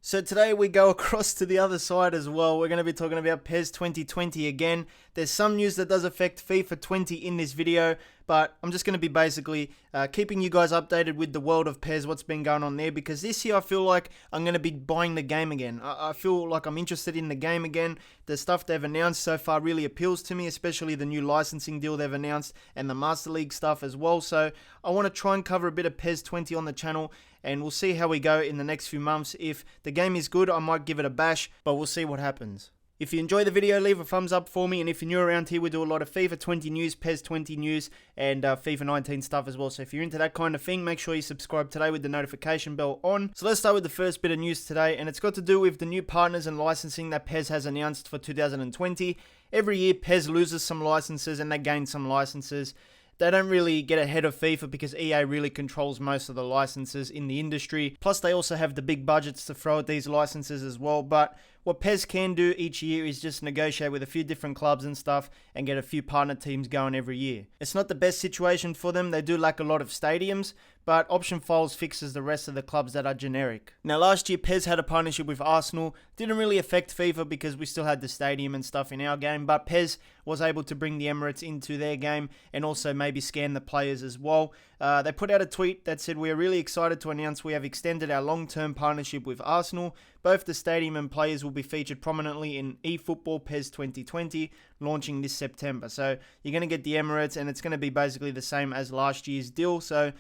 So today we go across to the other side as well. We're going to be talking about PES 2020 again. There's some news that does affect FIFA 20 in this video, but I'm just going to be basically keeping you guys updated with the world of PES, what's been going on there, because this year I feel like I'm going to be buying the game again. I feel like I'm interested in the game again. The stuff they've announced so far really appeals to me, especially the new licensing deal they've announced and the Master League stuff as well. So I want to try and cover a bit of PES 20 on the channel, and we'll see how we go in the next few months. If the game is good, I might give it a bash, but we'll see what happens. If you enjoy the video, leave a thumbs up for me, and if you're new around here, we do a lot of FIFA 20 news, PES 20 news, and FIFA 19 stuff as well. So if you're into that kind of thing, make sure you subscribe today with the notification bell on. So let's start with the first bit of news today, and it's got to do with the new partners and licensing that PES has announced for 2020. Every year, PES loses some licenses and they gain some licenses. They don't really get ahead of FIFA because EA really controls most of the licenses in the industry. Plus, they also have the big budgets to throw at these licenses as well. But what PES can do each year is just negotiate with a few different clubs and stuff and get a few partner teams going every year. It's not the best situation for them. They do lack a lot of stadiums, but Option Files fixes the rest of the clubs that are generic. Now, last year, PES had a partnership with Arsenal. Didn't really affect FIFA because we still had the stadium and stuff in our game, but PES was able to bring the Emirates into their game and also maybe scan the players as well. They put out a tweet that said, "We are really excited to announce we have extended our long-term partnership with Arsenal. Both the stadium and players will be featured prominently in eFootball PES 2020, launching this September." So you're going to get the Emirates, and it's going to be basically the same as last year's deal. So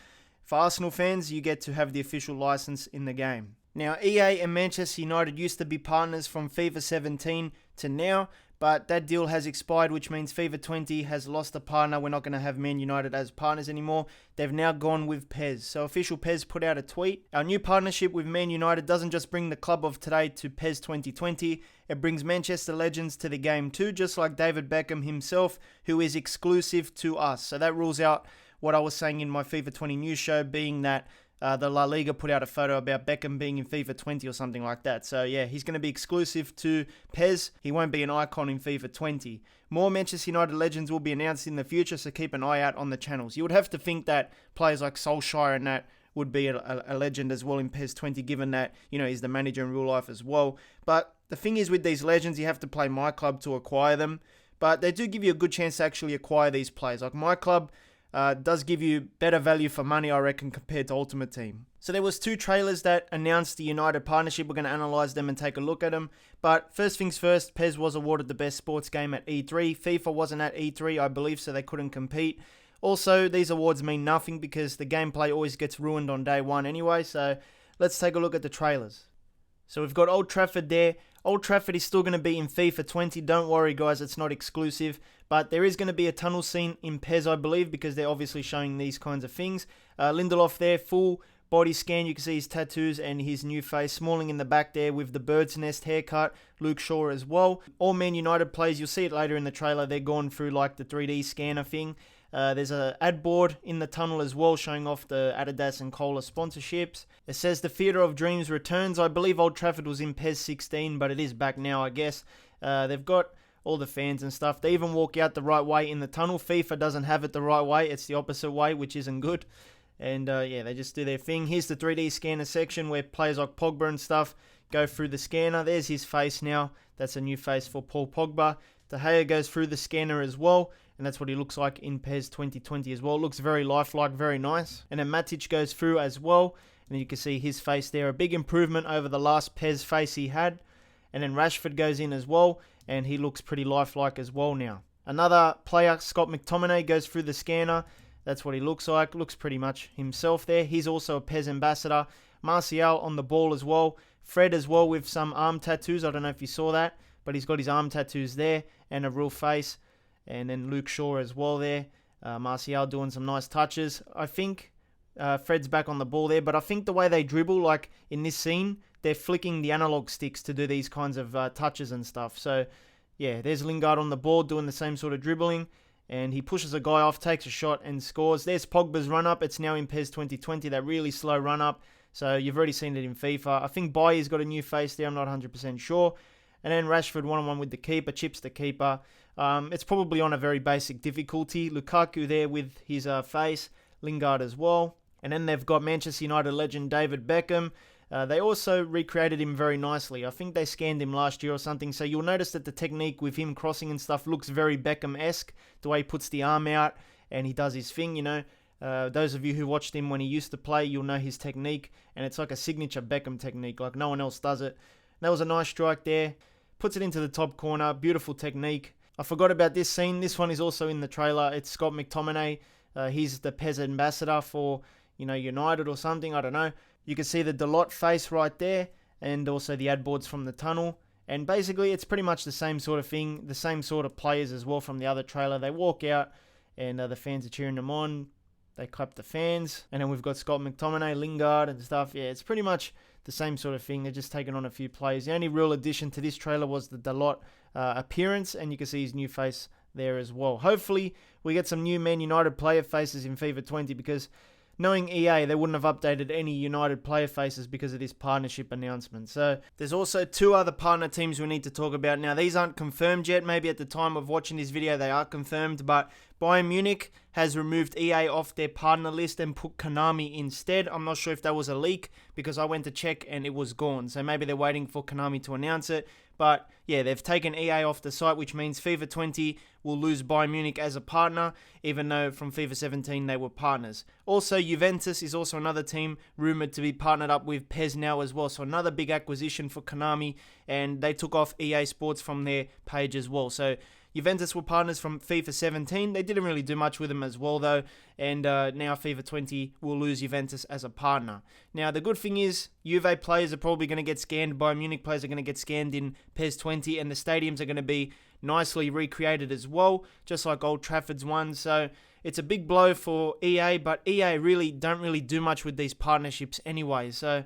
for Arsenal fans, you get to have the official license in the game. Now, EA and Manchester United used to be partners from FIFA 17 to now, but that deal has expired, which means FIFA 20 has lost a partner. We're not going to have Man United as partners anymore. They've now gone with PES. So official PES put out a tweet. "Our new partnership with Man United doesn't just bring the club of today to PES 2020, it brings Manchester legends to the game too, just like David Beckham himself, who is exclusive to us." So that rules out what I was saying in my FIFA 20 news show, being that the La Liga put out a photo about Beckham being in FIFA 20 or something like that. So yeah, he's going to be exclusive to PES. He won't be an icon in FIFA 20. More Manchester United legends will be announced in the future, so keep an eye out on the channels. You would have to think that players like Solskjaer and that would be a legend as well in PES 20, given that, you know, he's the manager in real life as well. But the thing is, with these legends, you have to play My Club to acquire them. But they do give you a good chance to actually acquire these players. Like My Club does give you better value for money, I reckon, compared to Ultimate Team. So there was two trailers that announced the United partnership. We're going to analyze them and take a look at them. But first things first, PES was awarded the best sports game at E3. FIFA wasn't at E3, I believe, so they couldn't compete. Also, these awards mean nothing because the gameplay always gets ruined on day one anyway. So let's take a look at the trailers. So we've got Old Trafford there. Old Trafford is still going to be in FIFA 20. Don't worry, guys, it's not exclusive. But there is going to be a tunnel scene in PES, I believe, because they're obviously showing these kinds of things. Lindelof there, full body scan. You can see his tattoos and his new face. Smalling in the back there with the bird's nest haircut. Luke Shaw as well. All Man United players, you'll see it later in the trailer, they're going through like the 3D scanner thing. There's an ad board in the tunnel as well, showing off the Adidas and Cola sponsorships. It says the Theatre of Dreams returns. I believe Old Trafford was in PES 16, but it is back now, I guess. They've got all the fans and stuff. They even walk out the right way in the tunnel. FIFA doesn't have it the right way. It's the opposite way, which isn't good. And yeah, they just do their thing. Here's the 3D scanner section where players like Pogba and stuff go through the scanner. There's his face now. That's a new face for Paul Pogba. De Gea goes through the scanner as well, and that's what he looks like in PES 2020 as well. Looks very lifelike, very nice. And then Matic goes through as well, and you can see his face there. A big improvement over the last PES face he had. And then Rashford goes in as well, and he looks pretty lifelike as well now. Another player, Scott McTominay, goes through the scanner. That's what he looks like. Looks pretty much himself there. He's also a PES ambassador. Martial on the ball as well. Fred as well with some arm tattoos. I don't know if you saw that, but he's got his arm tattoos there and a real face. And then Luke Shaw as well there. Martial doing some nice touches. I think Fred's back on the ball there, but I think the way they dribble, like in this scene, they're flicking the analog sticks to do these kinds of touches and stuff. So yeah, there's Lingard on the ball doing the same sort of dribbling. And he pushes a guy off, takes a shot and scores. There's Pogba's run-up. It's now in PES 2020, that really slow run-up. So you've already seen it in FIFA. I think Bayer's got a new face there. I'm not 100% sure. And then Rashford one-on-one with the keeper, chips the keeper. It's probably on a very basic difficulty. Lukaku there with his face. Lingard as well. And then they've got Manchester United legend David Beckham. They also recreated him very nicely. I think they scanned him last year or something, so you'll notice that the technique with him crossing and stuff looks very Beckham-esque, the way he puts the arm out and he does his thing, Those of you who watched him when he used to play, you'll know his technique, and it's like a signature Beckham technique, like no one else does it. That was a nice strike there. Puts it into the top corner, beautiful technique. I forgot about this scene. This one is also in the trailer. It's Scott McTominay. He's the PES ambassador for, United or something, I don't know. You can see the Delot face right there, and also the ad boards from the tunnel. And basically, it's pretty much the same sort of thing, the same sort of players as well from the other trailer. They walk out, and the fans are cheering them on. They clap the fans. And then we've got Scott McTominay, Lingard, and stuff. Yeah, it's pretty much the same sort of thing. They're just taking on a few players. The only real addition to this trailer was the Delot appearance, and you can see his new face there as well. Hopefully, we get some new Man United player faces in FIFA 20, because knowing EA, they wouldn't have updated any United player faces because of this partnership announcement. So there's also 2 other partner teams we need to talk about. Now, these aren't confirmed yet. Maybe at the time of watching this video, they are confirmed. But Bayern Munich has removed EA off their partner list and put Konami instead. I'm not sure if that was a leak, because I went to check and it was gone. So maybe they're waiting for Konami to announce it. But yeah, they've taken EA off the site, which means FIFA 20 will lose Bayern Munich as a partner, even though from FIFA 17 they were partners. Also, Juventus is also another team rumored to be partnered up with PES now as well. So another big acquisition for Konami, and they took off EA Sports from their page as well. So Juventus were partners from FIFA 17. They didn't really do much with them as well, though. And now FIFA 20 will lose Juventus as a partner. Now, the good thing is, Juve players are probably going to get scanned. Bayern Munich players are going to get scanned in PES 20. And the stadiums are going to be nicely recreated as well, just like Old Trafford's one. So it's a big blow for EA. But EA really don't really do much with these partnerships anyway. So,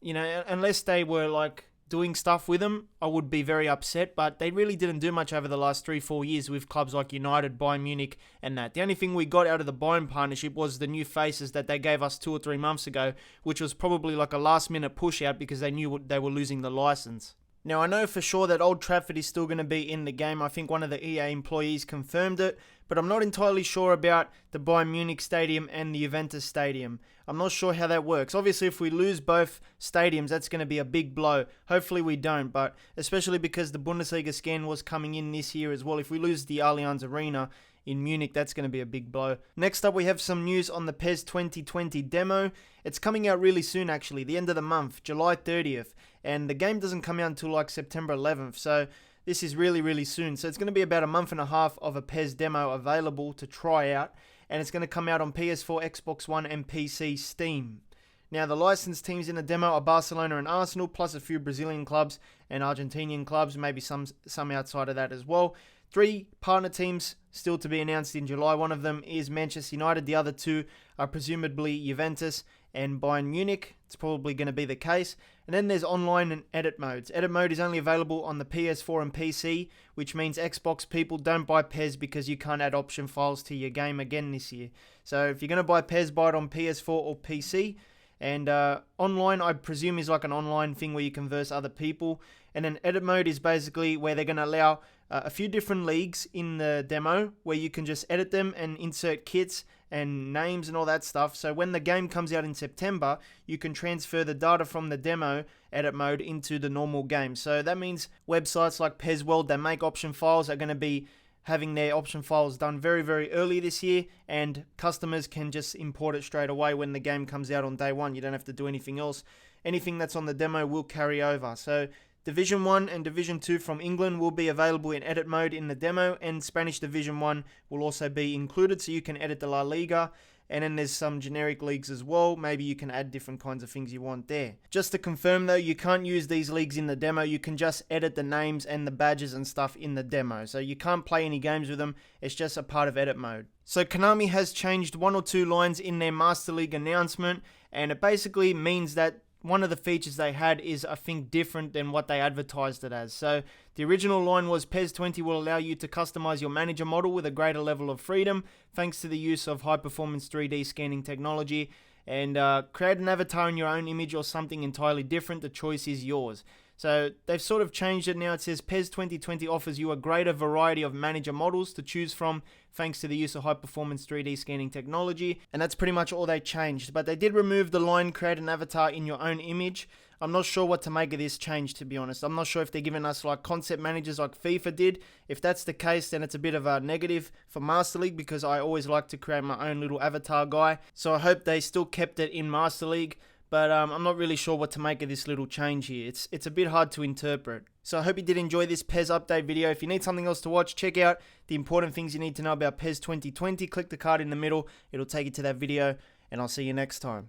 unless they were like doing stuff with them, I would be very upset, but they really didn't do much over the last 3-4 years with clubs like United, Bayern Munich, and that. The only thing we got out of the Bayern partnership was the new faces that they gave us 2 or 3 months ago, which was probably like a last-minute push-out because they knew they were losing the license. Now, I know for sure that Old Trafford is still going to be in the game. I think one of the EA employees confirmed it, but I'm not entirely sure about the Bayern Munich Stadium and the Juventus Stadium. I'm not sure how that works. Obviously, if we lose both stadiums, that's going to be a big blow. Hopefully we don't, but especially because the Bundesliga scan was coming in this year as well. If we lose the Allianz Arena in Munich, that's going to be a big blow. Next up, we have some news on the PES 2020 demo. It's coming out really soon, actually, the end of the month, July 30th. And the game doesn't come out until like September 11th, so this is really, really soon. So it's going to be about a month and a half of a PES demo available to try out. And it's going to come out on PS4, Xbox One, and PC Steam. Now, the licensed teams in the demo are Barcelona and Arsenal, plus a few Brazilian clubs and Argentinian clubs, maybe some outside of that as well. 3 partner teams still to be announced in July. One of them is Manchester United. The other 2 are presumably Juventus and Bayern Munich. It's probably going to be the case. And then there's online and edit modes. Edit mode is only available on the PS4 and PC, which means Xbox people don't buy PES because you can't add option files to your game again this year. So if you're going to buy PES, buy it on PS4 or PC. And online, I presume, is like an online thing where you converse other people. And then edit mode is basically where they're going to allow a few different leagues in the demo where you can just edit them and insert kits and names and all that stuff. So when the game comes out in September, you can transfer the data from the demo edit mode into the normal game. So that means websites like PES World that make option files are going to be having their option files done very, very early this year, and customers can just import it straight away when the game comes out on day one. You don't have to do anything else. Anything that's on the demo will carry over. So Division 1 and Division 2 from England will be available in edit mode in the demo, and Spanish Division 1 will also be included, so you can edit the La Liga. And then there's some generic leagues as well. Maybe you can add different kinds of things you want there. Just to confirm though, you can't use these leagues in the demo. You can just edit the names and the badges and stuff in the demo. So you can't play any games with them. It's just a part of edit mode. So Konami has changed 1 or 2 lines in their Master League announcement, and it basically means that one of the features they had is, I think, different than what they advertised it as. So the original line was PES 20 will allow you to customize your manager model with a greater level of freedom thanks to the use of high-performance 3D scanning technology. and create an avatar in your own image or something entirely different. The choice is yours. So they've sort of changed it now. It says PES 2020 offers you a greater variety of manager models to choose from thanks to the use of high-performance 3D scanning technology. And that's pretty much all they changed. But they did remove the line, create an avatar in your own image. I'm not sure what to make of this change, to be honest. I'm not sure if they're giving us like concept managers like FIFA did. If that's the case, then it's a bit of a negative for Master League, because I always like to create my own little avatar guy. So I hope they still kept it in Master League. But I'm not really sure what to make of this little change here. It's a bit hard to interpret. So I hope you did enjoy this PES update video. If you need something else to watch, check out the important things you need to know about PES 2020. Click the card in the middle. It'll take you to that video, and I'll see you next time.